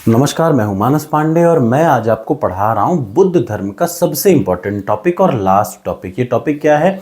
नमस्कार, मैं हूं मानस पांडे और मैं आज आपको पढ़ा रहा हूं बुद्ध धर्म का सबसे इंपॉर्टेंट टॉपिक और लास्ट टॉपिक। ये टॉपिक क्या है?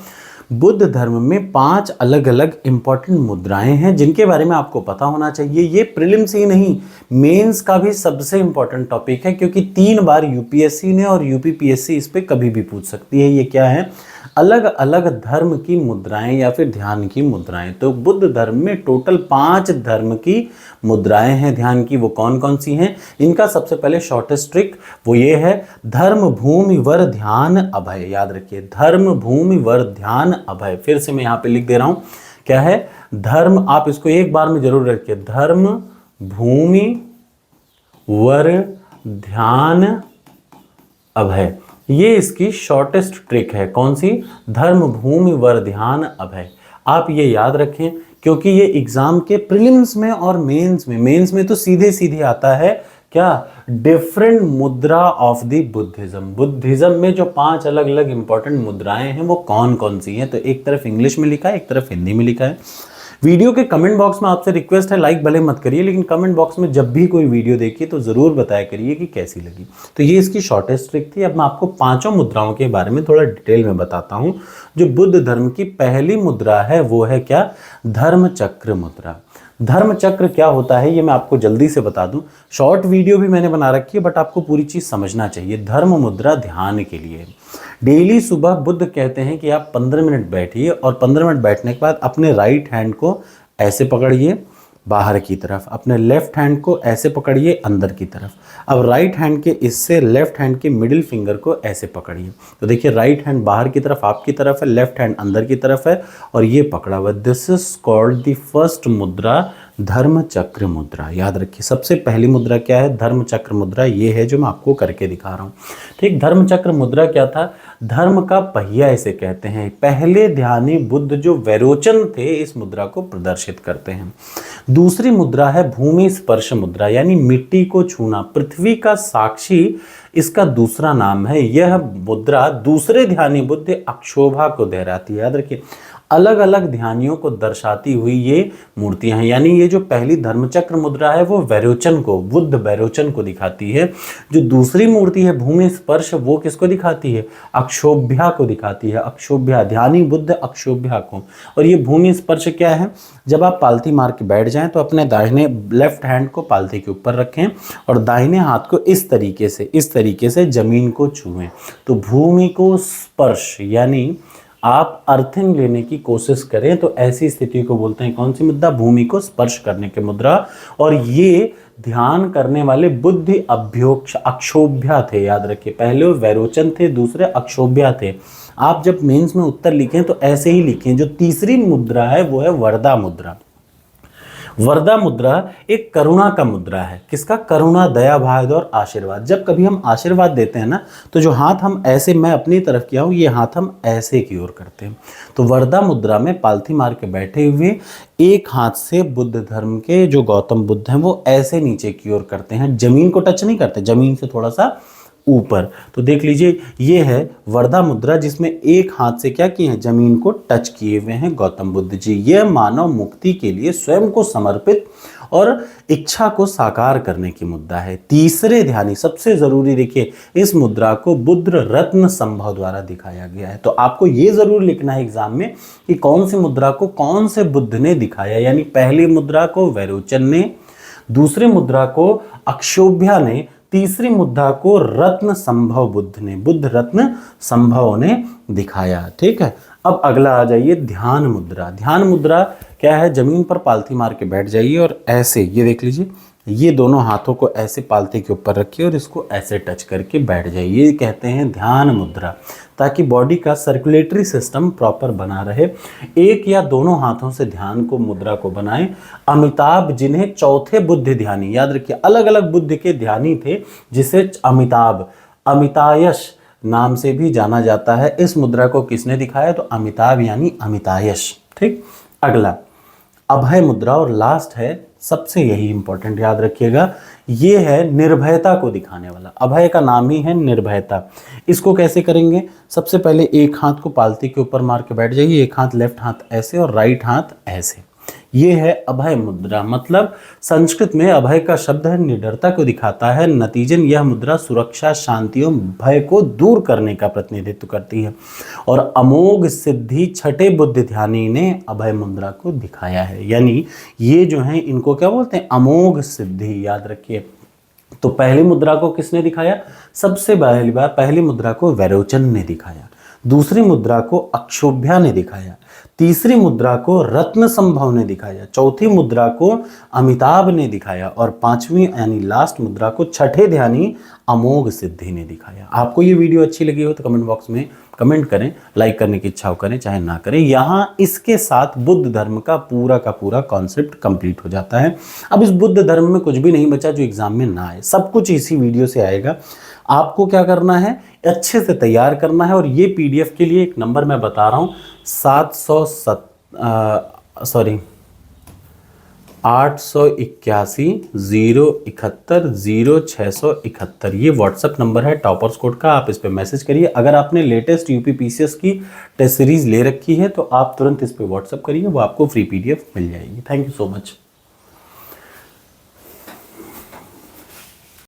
बुद्ध धर्म में 5 अलग अलग इंपॉर्टेंट मुद्राएं हैं जिनके बारे में आपको पता होना चाहिए। ये प्रीलिम्स ही नहीं, मेंस का भी सबसे इंपॉर्टेंट टॉपिक है, क्योंकि 3 बार यूपीएससी ने और यूपीपीएससी इस पे कभी भी पूछ सकती है। ये क्या है? अलग अलग धर्म की मुद्राएं या फिर ध्यान की मुद्राएं। तो बुद्ध धर्म में टोटल 5 धर्म की मुद्राएं हैं ध्यान की। वो कौन कौन सी हैं? इनका सबसे पहले शॉर्टेस्ट ट्रिक वो ये है, धर्म भूमि वर ध्यान अभय। याद रखिए, धर्म भूमि वर ध्यान अभय। फिर से मैं यहाँ पे लिख दे रहा हूं, क्या है? धर्म, आप इसको एक बार में जरूर रखिए, धर्म भूमि वर ध्यान अभय। ये इसकी शॉर्टेस्ट ट्रिक है। कौन सी? धर्म भूमि वर ध्यान अभय। आप ये याद रखें, क्योंकि ये एग्जाम के प्रीलिम्स में और मेंस में तो सीधे सीधे आता है क्या? डिफरेंट मुद्रा ऑफ द बुद्धिज्म। बुद्धिज्म में जो 5 अलग अलग इंपॉर्टेंट मुद्राएं हैं वो कौन कौन सी हैं? तो एक तरफ इंग्लिश में लिखा है, एक तरफ हिंदी में लिखा है। वीडियो के कमेंट बॉक्स में आपसे रिक्वेस्ट है, लाइक भले मत करिए, लेकिन कमेंट बॉक्स में जब भी कोई वीडियो देखिए तो ज़रूर बताया करिए कि कैसी लगी। तो ये इसकी शॉर्टेस्ट ट्रिक थी। अब मैं आपको 5 मुद्राओं के बारे में थोड़ा डिटेल में बताता हूँ। जो बुद्ध धर्म की पहली मुद्रा है वो है क्या? धर्म चक्र मुद्रा। धर्म चक्र क्या होता है ये मैं आपको जल्दी से बता दूं। शॉर्ट वीडियो भी मैंने बना रखी है, बट आपको पूरी चीज़ समझना चाहिए। धर्म मुद्रा ध्यान के लिए डेली सुबह बुद्ध कहते हैं कि आप 15 मिनट बैठिए और 15 मिनट बैठने के बाद अपने राइट हैंड को ऐसे पकड़िए बाहर की तरफ, अपने लेफ्ट हैंड को ऐसे पकड़िए अंदर की तरफ। अब राइट हैंड के इससे लेफ्ट हैंड के मिडिल फिंगर को ऐसे पकड़िए। तो देखिए, राइट हैंड बाहर की तरफ आपकी तरफ है, लेफ्ट हैंड अंदर की तरफ है और ये पकड़ा हुआ। This is called the first मुद्रा, धर्म चक्र मुद्रा। याद रखिए, सबसे पहली मुद्रा क्या है? धर्म चक्र मुद्रा। ये है जो मैं आपको करके दिखा रहा हूँ। ठीक, धर्म चक्र मुद्रा क्या था? धर्म का पहिया इसे कहते हैं। पहले ध्यानी बुद्ध जो वैरोचन थे इस मुद्रा को प्रदर्शित करते हैं। दूसरी मुद्रा है भूमि स्पर्श मुद्रा, यानी मिट्टी को छूना, पृथ्वी का साक्षी इसका दूसरा नाम है। यह मुद्रा दूसरे ध्यानी बुद्ध अक्षोभा को दोहराती है। याद रखिए, अलग अलग ध्यानियों को दर्शाती हुई ये मूर्तियां हैं। यानी ये जो पहली धर्मचक्र मुद्रा है वो वैरोचन को, बुद्ध वैरोचन को दिखाती है। जो दूसरी मूर्ति है भूमि स्पर्श, वो किसको दिखाती है? अक्षोभ्या को दिखाती है। अक्षोभ्या, ध्यानी बुद्ध अक्षोभ्या को। और ये भूमि स्पर्श क्या है? जब आप पालथी मार के बैठ जाएं तो अपने दाहिने लेफ्ट हैंड को पालथी के ऊपर रखें और दाहिने हाथ को इस तरीके से जमीन को छुएं। तो भूमि को स्पर्श, यानी आप अर्थिंग लेने की कोशिश करें तो ऐसी स्थिति को बोलते हैं कौन सी मुद्रा? भूमि को स्पर्श करने की मुद्रा। और ये ध्यान करने वाले बुद्धि अभ्योक्ष अक्षोभ्या थे। याद रखिए, पहले वो वैरोचन थे, दूसरे अक्षोभ्या थे। आप जब मेंस में उत्तर लिखें तो ऐसे ही लिखें। जो तीसरी मुद्रा है वो है वरदा मुद्रा। वरदा मुद्रा एक करुणा का मुद्रा है। किसका? करुणा, दया, भाव और आशीर्वाद। जब कभी हम आशीर्वाद देते हैं ना, तो जो हाथ हम ऐसे, मैं अपनी तरफ किया हूँ, ये हाथ हम ऐसे की ओर करते हैं। तो वरदा मुद्रा में पालथी मार के बैठे हुए एक हाथ से बुद्ध धर्म के जो गौतम बुद्ध हैं वो ऐसे नीचे की ओर करते हैं, जमीन को टच नहीं करते, जमीन से थोड़ा सा ऊपर। तो देख लीजिए, ये है वरदा मुद्रा, जिसमें एक हाथ से क्या किए हैं? जमीन को टच किए हुए हैं गौतम बुद्ध जी। यह मानव मुक्ति के लिए स्वयं को समर्पित और इच्छा को साकार करने की मुद्रा है। तीसरे ध्यानी, सबसे जरूरी देखिए, इस मुद्रा को बुद्ध रत्न संभव द्वारा दिखाया गया है। तो आपको ये जरूर लिखना है एग्जाम में कि कौन सी मुद्रा को कौन से बुद्ध ने दिखाया। यानी पहली मुद्रा को वैरोचन ने, दूसरी मुद्रा को अक्षोभ्या ने, तीसरी मुद्रा को रत्न संभव बुद्ध ने, बुद्ध रत्न संभव ने दिखाया। ठीक है, अब अगला आ जाइए, ध्यान मुद्रा। ध्यान मुद्रा क्या है? जमीन पर पालथी मार के बैठ जाइए और ऐसे, ये देख लीजिए, ये दोनों हाथों को ऐसे पालथी के ऊपर रखिए और इसको ऐसे टच करके बैठ जाइए। ये कहते हैं ध्यान मुद्रा, ताकि बॉडी का सर्कुलेटरी सिस्टम प्रॉपर बना रहे। एक या दोनों हाथों से ध्यान को, मुद्रा को बनाएं। अमिताभ, जिन्हें चौथे बुद्ध ध्यानी, याद रखिए अलग अलग बुद्ध के ध्यानी थे, जिसे अमिताभ, अमितायश नाम से भी जाना जाता है। इस मुद्रा को किसने दिखाया? तो अमिताभ यानी अमितायश। ठीक, अगला अभय मुद्रा और लास्ट है, सबसे यही इंपॉर्टेंट, याद रखिएगा, ये है निर्भयता को दिखाने वाला। अभय का नाम ही है निर्भयता। इसको कैसे करेंगे? सबसे पहले एक हाथ को पालथी के ऊपर मार के बैठ जाइए, एक हाथ लेफ्ट हाथ ऐसे और राइट हाथ ऐसे। ये है अभय मुद्रा। मतलब संस्कृत में अभय का शब्द है निडरता को दिखाता है, नतीजन यह मुद्रा सुरक्षा, शांति एवं भय को दूर करने का प्रतिनिधित्व करती है। और अमोघ सिद्धि छठे बुद्ध ध्यानी ने अभय मुद्रा को दिखाया है। यानी ये जो है इनको क्या बोलते हैं, अमोघ सिद्धि, याद रखिए। तो पहली मुद्रा को किसने दिखाया, सबसे पहली बार पहली मुद्रा को वैरोचन ने दिखाया, दूसरी मुद्रा को अक्षोभ्या ने दिखाया, तीसरी मुद्रा को रत्न संभव ने दिखाया, चौथी मुद्रा को अमिताभ ने दिखाया और पांचवी यानी लास्ट मुद्रा को छठे ध्यानी अमोघ सिद्धि ने दिखाया। आपको ये वीडियो अच्छी लगी हो तो कमेंट बॉक्स में कमेंट करें, लाइक करने की इच्छा हो करें चाहे ना करें। यहाँ इसके साथ बुद्ध धर्म का पूरा कॉन्सेप्ट कंप्लीट हो जाता है। अब इस बुद्ध धर्म में कुछ भी नहीं बचा जो एग्जाम में ना आए, सब कुछ इसी वीडियो से आएगा। आपको क्या करना है, अच्छे से तैयार करना है। और ये पीडीएफ के लिए एक नंबर मैं बता रहा हूँ, 881-071-0671, ये व्हाट्सएप नंबर है टॉपर्स कोड का। आप इस पे मैसेज करिए। अगर आपने लेटेस्ट यूपी पीसीएस की टेस्ट सीरीज ले रखी है तो आप तुरंत इस पे व्हाट्सएप करिए, वो आपको फ्री पीडीएफ मिल जाएगी। Thank you so much.